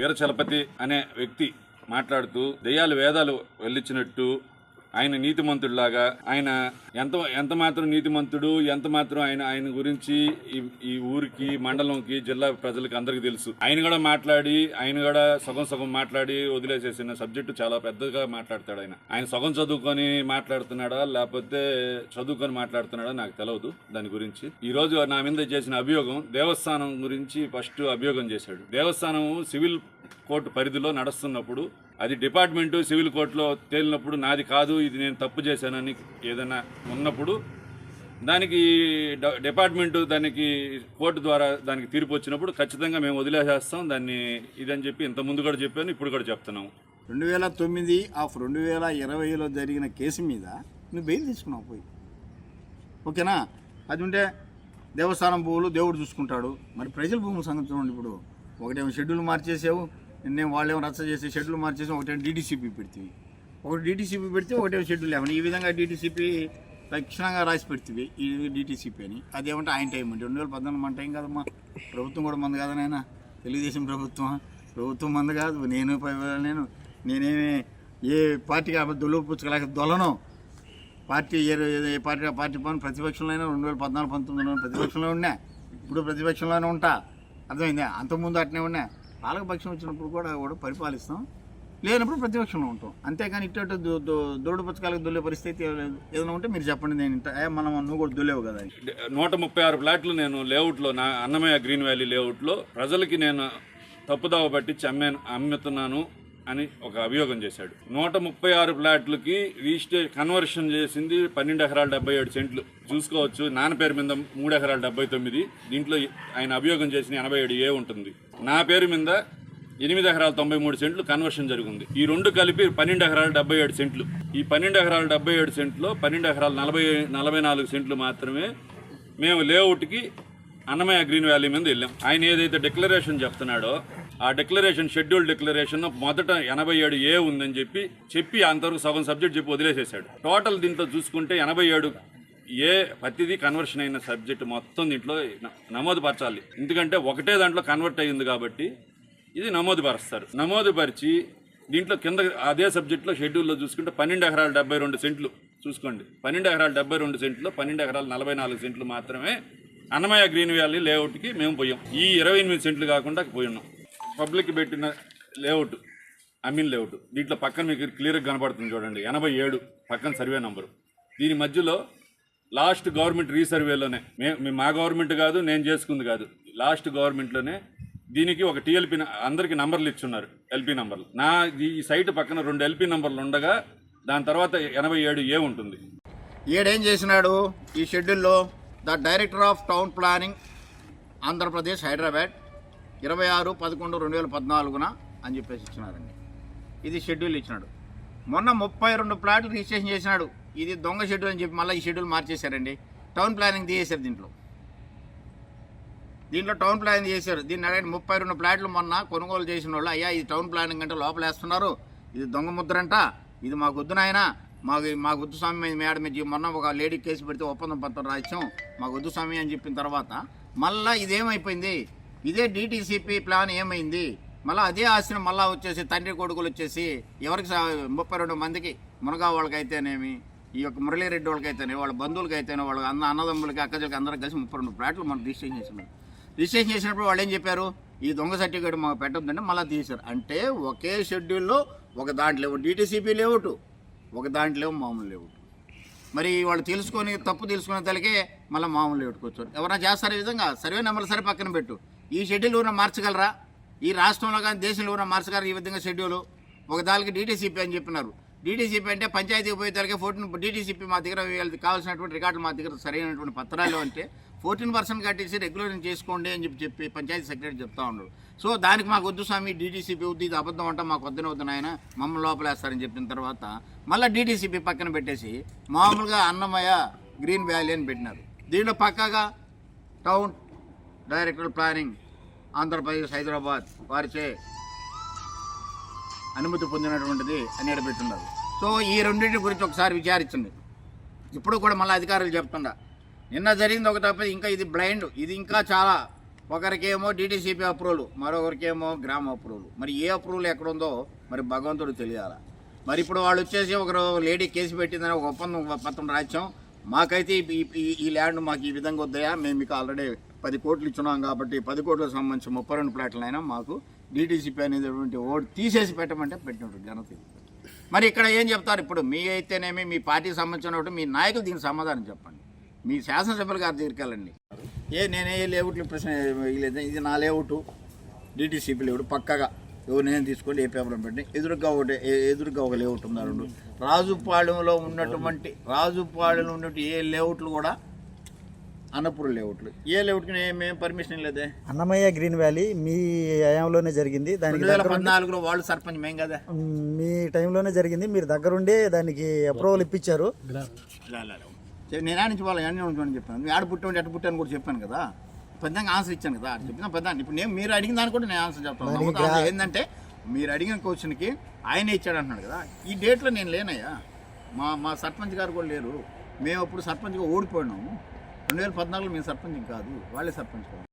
వీరచలపతి అనే వ్యక్తి మాట్లాడుతూ దెయ్యాలు వేదాలు వెళ్ళిచ్చినట్టు ఆయన నీతిమంతుడిలాగా, ఆయన ఎంత మాత్రం నీతిమంతుడు, ఎంత మాత్రం ఆయన గురించి ఈ ఊరికి, మండలంకి, జిల్లా ప్రజలకి అందరికీ తెలుసు. ఆయన కూడా సగం మాట్లాడి వదిలేసేసిన సబ్జెక్టు చాలా పెద్దగా మాట్లాడతాడు. ఆయన సగం చదువుకొని మాట్లాడుతున్నాడా లేకపోతే చదువుకొని మాట్లాడుతున్నాడా నాకు తెలియదు. దాని గురించి ఈ రోజు నా మీద చేసిన అభియోగం, దేవస్థానం గురించి ఫస్ట్ అభియోగం చేశాడు. దేవస్థానం సివిల్ కోర్టు పరిధిలో నడుస్తున్నప్పుడు, అది డిపార్ట్మెంటు సివిల్ కోర్టులో తేలినప్పుడు నాది కాదు, ఇది నేను తప్పు చేశానని ఏదైనా ఉన్నప్పుడు దానికి డిపార్ట్మెంటు దానికి కోర్టు ద్వారా దానికి తీర్పు వచ్చినప్పుడు ఖచ్చితంగా మేము వదిలేసేస్తాం దాన్ని ఇదని చెప్పి ఇంత ముందు కూడా చెప్పాను, ఇప్పుడు కూడా చెప్తున్నాము. 2009 ఆఫ్ 2020లో జరిగిన కేసు మీద నువ్వు బెయిల్ తీసుకున్నావు పోయి, ఓకేనా? అది ఉంటే దేవస్థానం భూములు దేవుడు చూసుకుంటాడు. మరి ప్రజల భూముల సంగతి చూడండి. ఇప్పుడు ఒకటేమో షెడ్యూల్ మార్చేసావు, నిన్నేం వాళ్ళేమో రచ్చ చేసి షెడ్యూల్ మార్చేసి ఒకటేమో డీటీసీపీ పెడితే, ఒకటి డీటీసీపీ పెడితే ఒకటేమో షెడ్యూల్ లేవని, ఈ విధంగా డీటీసీపీ లక్షణంగా రాసి పెడితే ఈ డీటీసీపీ అని. అదేమంటే ఆయన టైం అంటే 2014 మన టైం కాదమ్మా. ప్రభుత్వం కూడా మంది కాదా నాయన, తెలుగుదేశం ప్రభుత్వం మంది కాదు. నేనేమి ఏ పార్టీకి దొల్లపుచ్చుకోలేక దొలను. పార్టీ ఏ పార్టీ పని ప్రతిపక్షంలో అయినా 2014-19 ప్రతిపక్షంలో ఉన్నా, ఇప్పుడు ప్రతిపక్షంలోనే ఉంటా. అర్థమైందా? అంతకుముందు అట్నే ఉన్నా. పాలకపక్షం వచ్చినప్పుడు కూడా పరిపాలిస్తాం, లేనప్పుడు ప్రతిపక్షంలో ఉంటాం. అంతేకాని ఇటు దొడ్డు పుచ్చకాలకు దొల్లే పరిస్థితి ఏదైనా ఉంటే మీరు చెప్పండి. నువ్వు కూడా దొల్లేవు కదా. 136 ఫ్లాట్లు నేను లేఅవుట్లో, నా అన్నమయ్య గ్రీన్ వ్యాలీ లేఅవుట్లో ప్రజలకి నేను తప్పుదావ పట్టించి అమ్ముతున్నాను అని ఒక అభియోగం చేశాడు. 136 ఫ్లాట్లకి కన్వర్షన్ చేసింది 12 ఎకరాల 77 సెంట్లు. చూసుకోవచ్చు. నాన్న పేరు మీద 3 ఎకరాల 79. దీంట్లో ఆయన అభియోగం చేసిన 87A ఉంటుంది. నా పేరు మీద 8 ఎకరాల 93 సెంట్లు కన్వర్షన్ జరిగింది. ఈ రెండు కలిపి 12 ఎకరాల 77 సెంట్లు. ఈ 12 ఎకరాల 77 సెంట్లో 12 ఎకరాల 44 సెంట్లు మాత్రమే మేము లేఅవుట్కి అన్నమయ్య గ్రీన్ వ్యాలీ మీద వెళ్ళాం. ఆయన ఏదైతే డిక్లరేషన్ చెప్తున్నాడో ఆ డిక్లరేషన్, షెడ్యూల్ డిక్లరేషన్ మొదట 87A ఉందని చెప్పి అంతవరకు సగం సబ్జెక్ట్ చెప్పి వదిలేసేసాడు. టోటల్ దీంట్లో చూసుకుంటే 87A ప్రతిదీ కన్వర్షన్ అయిన సబ్జెక్ట్ మొత్తం దీంట్లో నమోదు పరచాలి. ఎందుకంటే ఒకటే దాంట్లో కన్వర్ట్ అయ్యింది కాబట్టి ఇది నమోదు పరుస్తారు. నమోదు పరిచి దీంట్లో కింద అదే సబ్జెక్టులో షెడ్యూల్లో చూసుకుంటే 12 ఎకరాల 72 సెంట్లు చూసుకోండి. 12 ఎకరాల 72 సెంట్లో 12 ఎకరాల 44 సెంట్లు మాత్రమే అన్నమయ్య గ్రీన్ వ్యాలీ లేఅవుట్కి మేము పోయాం. ఈ 28 సెంట్లు కాకుండా పోయి ఉన్నాం. పబ్లిక్ పెట్టిన లేఅవుట్, అమీన్ లేఅవుట్. దీంట్లో పక్కన మీకు క్లియర్గా కనబడుతుంది చూడండి, 87 పక్కన సర్వే నంబరు. దీని మధ్యలో లాస్ట్ గవర్నమెంట్ రీసర్వేలోనే, మా గవర్నమెంట్ కాదు, నేను చేసుకుంది కాదు, లాస్ట్ గవర్నమెంట్లోనే దీనికి ఒక టీఎల్పీ అందరికీ నంబర్లు ఇచ్చున్నారు, ఎల్పీ నంబర్లు. ఈ సైట్ పక్కన 2 ఎల్పీ నంబర్లు ఉండగా దాని తర్వాత 87A ఉంటుంది. ఏడేం చేసినాడు ఈ షెడ్యూల్లో? The director of town planning Andhra Pradesh Hyderabad 26/11/2014 అని చెప్పేసి ఇచ్చినారండి. ఇది షెడ్యూల్ ఇచ్చినాడు. మొన్న 32 ప్లాట్లు రిజిస్ట్రేషన్ చేసినాడు. ఇది దొంగ షెడ్యూల్ అని చెప్పి మళ్ళీ ఈ షెడ్యూల్ మార్చేశారండి. టౌన్ ప్లానింగ్ తీసేశారు. దీంట్లో టౌన్ ప్లానింగ్ చేశారు. దీన్ని అడిగిన 32 ప్లాట్లు మొన్న కొనుగోలు చేసిన వాళ్ళు, అయ్యా ఇది టౌన్ ప్లానింగ్ అంటే లోపలేస్తున్నారు, ఇది దొంగ ముద్రంట, ఇది మాకు వద్దు నాయనా, మాకు వద్దు స్వామి, మేడం మొన్న ఒక లేడీ కేసు పెడితే ఒప్పందం పత్రం రాయించాం, మాకు వద్దు స్వామి అని చెప్పిన తర్వాత మళ్ళీ ఇదేమైపోయింది, ఇదే డీటీసీపీ ప్లాన్ ఏమైంది, మళ్ళీ అదే ఆస్తిని మళ్ళీ వచ్చేసి తండ్రి కొడుకులు వచ్చేసి ఎవరికి 32 మందికి, మునగా వాళ్ళకైతేనేమి, ఈ యొక్క మురళీరెడ్డి వాళ్ళకైతేనే, వాళ్ళ బంధువులకి అయితేనే, వాళ్ళ అన్నదమ్ములకి అక్కజలకి అందరికి కలిసి 32 ప్లాట్లు మనం రిజిస్ట్రేషన్ చేసినాం. రిజిస్ట్రేషన్ చేసినప్పుడు వాళ్ళు ఏం చెప్పారు, ఈ దొంగ సర్టిఫికేట్ మాకు పెట్టొద్దంటే మళ్ళీ తీశారు. అంటే ఒకే షెడ్యూల్లో ఒక దాంట్లో డీటీసీపీ లేవుటు, ఒక దాంట్లో మామూలు లేవుటు. మరి వాళ్ళు తప్పు తెలుసుకునే తలకే మళ్ళీ మామూలు లేవుటుకొచ్చారు. ఎవరైనా చేస్తారు ఈ విధంగా? సర్వే నెంబర్లు సరే పక్కన పెట్టు. ఈ షెడ్యూల్ ఎవరైనా మార్చగలరా? ఈ రాష్ట్రంలో కానీ దేశంలో ఎవరైనా మార్చగలరా ఈ విధంగా షెడ్యూల్? ఒక దానికి డీటీసీపీ అని చెప్పినారు. డీటీసీపీ అంటే పంచాయతీకి పోయే తలకే 14 డీటీసీపీ మా దగ్గర కావాల్సినటువంటి రికార్డులు మా దగ్గర సరైనటువంటి పత్రాలు అంటే 14% కట్టేసి రెగ్యులేషన్ చేసుకోండి అని చెప్పి పంచాయతీ సెక్రటరీ చెప్తా ఉన్నాడు. సో దానికి మాకు వద్దు స్వామి, డీటీసీపీ వద్దు, ఇది అబద్ధం అంట, మాకు వద్దు నాయన, మమ్మల్ని లోపలేస్తారని చెప్పిన తర్వాత మళ్ళీ డీటీసీపీ పక్కన పెట్టేసి మామూలుగా అన్నమయ్య గ్రీన్ వ్యాలీ అని పెట్టినారు. దీంట్లో పక్కాగా town director planning Andhra Pradesh Hyderabad వారిచే అనుమతి పొందినటువంటిది అని ఎడబెట్టున్నారు. సో ఈ రెండింటి గురించి ఒకసారి విచారించండి. ఇప్పుడు కూడా మళ్ళీ అధికారులు చెప్తుండ, నిన్న జరిగింది ఒక తప్ప, ఇంకా ఇది బ్లైండ్, ఇది ఇంకా చాలా ఒకరికేమో డిటీసీపీ అప్రూవల్, మరొకరికేమో గ్రామ అప్రూవల్. మరి ఏ అప్రూవల్ ఎక్కడుందో మరి భగవంతుడు తెలియాలి. మరి ఇప్పుడు వాళ్ళు వచ్చేసి ఒకరు లేడీ కేసు పెట్టిందని ఒక ఒప్పందం పత్రం రాజ్యం, మాకైతే ఈ ల్యాండ్ మాకు ఈ విధంగా వద్దయా, మేము మీకు ఆల్రెడీ 10 కోట్లు ఇచ్చున్నాం కాబట్టి 10 కోట్లకు సంబంధించి 32 ప్లాట్లైనా మాకు డిటీసీపీ అనేటువంటి ఓటు తీసేసి పెట్టమంటే పెట్టినట్టు ఘనత. మరి ఇక్కడ ఏం చెప్తారు ఇప్పుడు? మీ అయితేనేమి మీ పార్టీకి సంబంధించిన మీ నాయకులు దీనికి సమాధానం చెప్పండి. మీ శాసనసభ్యులు గారి దగ్గరికి వెళ్ళండి. నేనే లేఅవుట్లు ప్రశ్న ఇది నా లేఅవుట్, డిటీసీపీ లేఅవుట్ పక్కగా నేను తీసుకోండి, ఏ పేపర్ పెట్టి ఎదురుగా ఒక లేఅవుట్ ఉన్నారు. రాజుపాళెంలో ఉన్నటువంటి ఏ లేఅవుట్లు కూడా అన్నపూర్ లేఅవుట్లు. ఏ లేఅవుట్కి మేము పర్మిషన్ లేదే. అన్నమయ్య గ్రీన్ వ్యాలీ మీ హయాంలోనే జరిగింది. దానికి 2014లో వాళ్ళు సర్పంచ్ మేం కదా, మీ టైంలోనే జరిగింది. మీరు దగ్గరుండే దానికి అప్రూవల్ ఇప్పించారు. నేనా నుంచి వాళ్ళు అన్నీ ఉంటుందని చెప్పాను. మీ ఆడ పుట్టాను ఎట్ట పుట్టాను కూడా చెప్పాను కదా, పెద్దగా ఆన్సర్ ఇచ్చాను కదా, చెప్పిన పెద్ద. ఇప్పుడు మీరు అడిగిన దానికి కూడా నేను ఆన్సర్ చెప్తాను. ఏంటంటే మీరు అడిగిన క్వశ్చన్కి ఆయనే ఇచ్చాడు అంటున్నాడు కదా, ఈ డేట్లో నేను లేనయ్యా. మా సర్పంచ్ గారు కూడా లేరు. మేము అప్పుడు సర్పంచ్గా ఓడిపోయినాము. 2014లో మేము సర్పంచ్ కాదు, వాళ్ళే సర్పంచ్ కాదు.